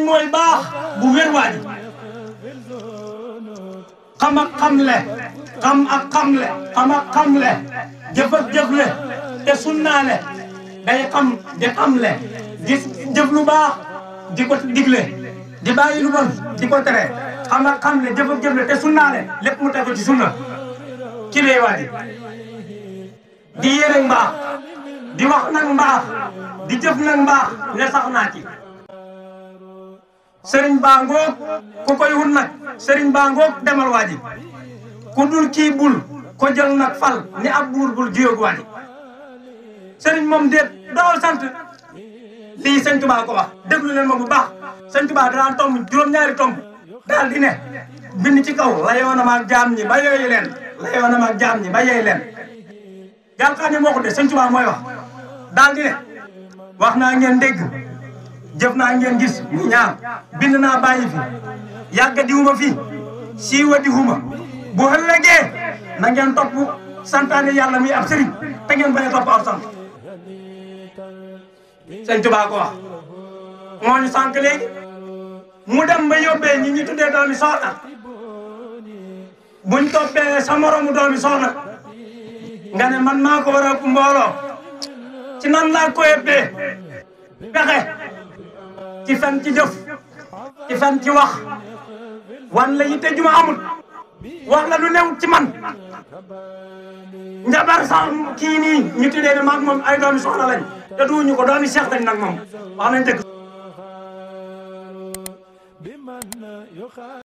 sëriñ mooy baax bu wér waaji xam ak xamle xam ak xamle xam ak xamle jëf ak jëfle te sunnaale day xam di xamle di jëf lu baax di ko digle di bàyyi lu bon di ko tere xam ak xamle jëf ak jëfle te sunnaale lépp mu tegu ci sunna ci lay waaji di yéene mbaax di wax nag mbaax di jëf nag mbaax ne sax naa ci sëriñ baa ngoog ku koy wut nag sëriñ baa ngoog demal waaji ku dul kii bul ko jël nag fal ni ab buur bul jiyoog waaji sëriñ moom déet doo sant lii sëñ Tuubaa ko wax déglu leen ma bu baax sëñ Tuubaa daan tomb juróom-ñaari tomb daal di ne bind ci kaw layoo na maag jaam ñi ba yooyu leen layoo na maag jaam ñi ba yooyu leen yàlla xam ne moo ko de sëñ Tuubaa mooy wax daal di ne wax naa ngeen dégg jëf naa ngeen gis mu ñaar bind naa bàyyi fi yàgga diwuma fi siiwa diwuma bu ëllëgee na ngeen topp santaane yàlla muy ab sëriñ te ngeen bañ a topp aw sant sëñ Tuubaa ko wax moo ñu sànq léegi mu dem ba yóbbee ñi ñu tuddee doomi soxna buñ toppee sa moromu doomi soxna nga ne man maa ko war a mbooloo ci nan laa ko yóbbee pexe ci fen ci jëf ci fen ci wax wan la yitte juma amul wax la lu new ci man njabar sax kii nii ñu tuddee ne maag moom ay doomi soxna lañ te duñu ko doomi seex lañ nag moom wax nañ dëgg